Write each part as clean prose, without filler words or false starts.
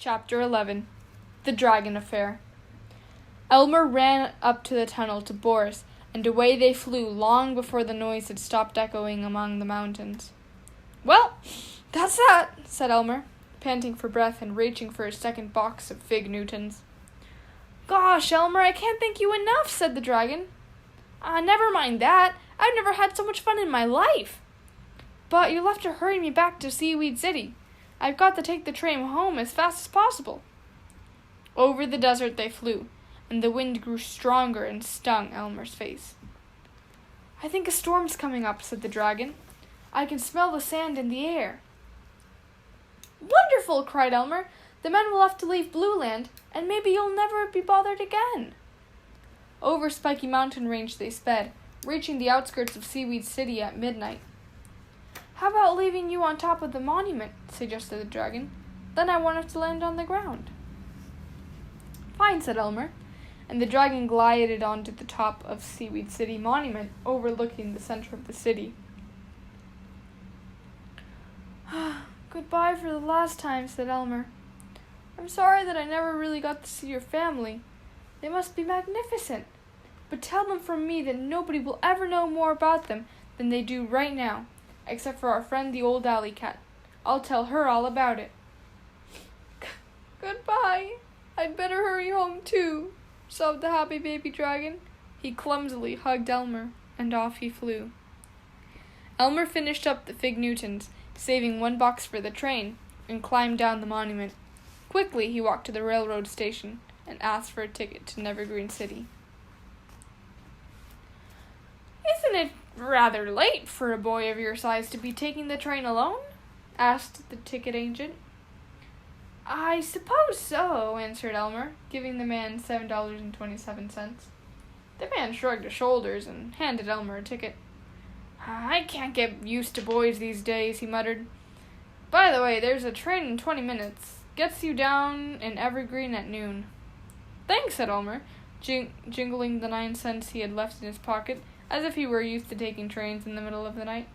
Chapter 11. The Dragon Affair. Elmer ran up to the tunnel to Boris, and away they flew long before the noise had stopped echoing among the mountains. "Well, that's that," said Elmer, panting for breath and reaching for his second box of fig Newtons. "Gosh, Elmer, I can't thank you enough," said the dragon. Never mind that. I've never had so much fun in my life. But you'll have to hurry me back to Seaweed City. I've got to take the train home as fast as possible." Over the desert they flew, and the wind grew stronger and stung Elmer's face. "I think a storm's coming up," said the dragon. "I can smell the sand in the air." "Wonderful!" cried Elmer. "The men will have to leave Blue Land, and maybe you'll never be bothered again." Over Spiky Mountain Range they sped, reaching the outskirts of Seaweed City at midnight. "How about leaving you on top of the monument?" suggested the dragon. "Then I won't have to land on the ground." "Fine," said Elmer, and the dragon glided onto the top of Seaweed City Monument, overlooking the center of the city. "Goodbye for the last time," said Elmer. "I'm sorry that I never really got to see your family. They must be magnificent. But tell them from me that nobody will ever know more about them than they do right now, except for our friend the old alley cat. I'll tell her all about it." "Goodbye. I'd better hurry home too," sobbed the happy baby dragon. He clumsily hugged Elmer, and off he flew. Elmer finished up the fig Newtons, saving one box for the train, and climbed down the monument. Quickly he walked to the railroad station and asked for a ticket to Nevergreen City. "Isn't it rather late for a boy of your size to be taking the train alone?" asked the ticket agent. "I suppose so," answered Elmer, giving the man $7.27. The man shrugged his shoulders and handed Elmer a ticket. "I can't get used to boys these days," he muttered. "By the way, there's a train in 20 minutes. Gets you down in Evergreen at noon." "Thanks," said Elmer, jingling the 9 cents he had left in his pocket, as if he were used to taking trains in the middle of the night.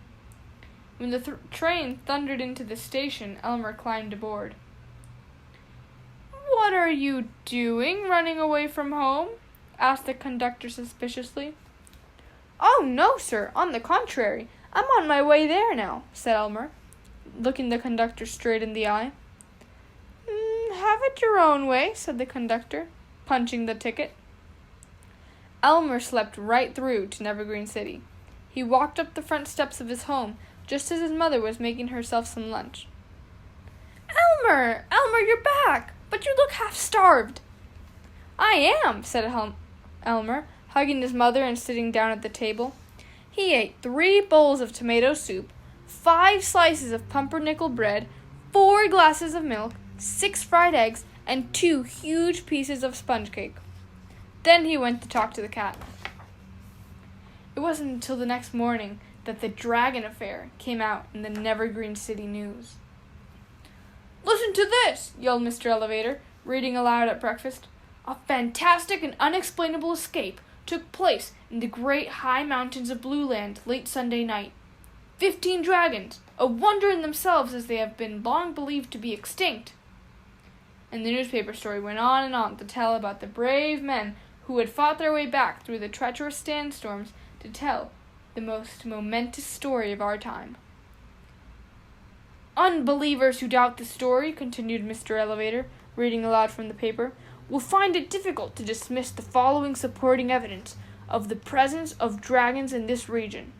When the train thundered into the station, Elmer climbed aboard. "What are you doing, running away from home?" asked the conductor suspiciously. "Oh, no, sir. On the contrary, I'm on my way there now," said Elmer, looking the conductor straight in the eye. "Have it your own way," said the conductor, punching the ticket. Elmer slept right through to Nevergreen City. He walked up the front steps of his home just as his mother was making herself some lunch. "Elmer! Elmer, you're back! But you look half-starved." "I am," said Elmer, hugging his mother and sitting down at the table. He ate 3 bowls of tomato soup, 5 slices of pumpernickel bread, 4 glasses of milk, 6 fried eggs, and 2 huge pieces of sponge cake. Then he went to talk to the cat. It wasn't until the next morning that the Dragon Affair came out in the Nevergreen City News. "Listen to this," yelled Mr. Elevator, reading aloud at breakfast. "A fantastic and unexplainable escape took place in the great high mountains of Blue Land late Sunday night. 15 dragons, a wonder in themselves as they have been long believed to be extinct." And the newspaper story went on and on to tell about the brave men who had fought their way back through the treacherous sandstorms to tell the most momentous story of our time. "Unbelievers who doubt the story," continued Mr. Elevator, reading aloud from the paper, "will find it difficult to dismiss the following supporting evidence of the presence of dragons in this region."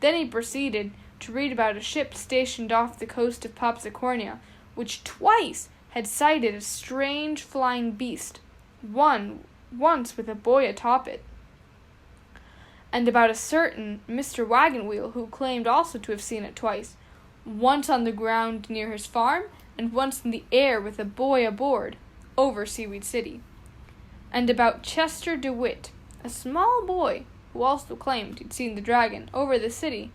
Then he proceeded to read about a ship stationed off the coast of Popsicornia, which twice had sighted a strange flying beast, once with a boy atop it, and about a certain Mr. Wagon Wheel who claimed also to have seen it twice, once on the ground near his farm, and once in the air with a boy aboard, over Seaweed City, and about Chester DeWitt, a small boy who also claimed he'd seen the dragon over the city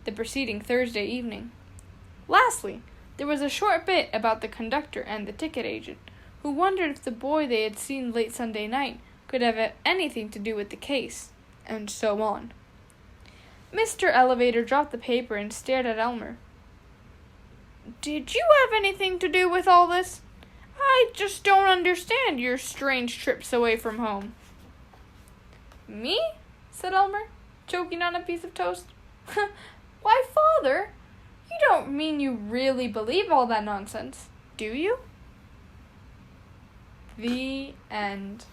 the preceding Thursday evening. Lastly, there was a short bit about the conductor and the ticket agent, who wondered if the boy they had seen late Sunday night could have anything to do with the case, and so on. Mr. Elevator dropped the paper and stared at Elmer. "Did you have anything to do with all this?" just don't understand your strange trips away from home." "Me?" said Elmer, choking on a piece of toast. "Why, Father, you don't mean you really believe all that nonsense, do you?" The end.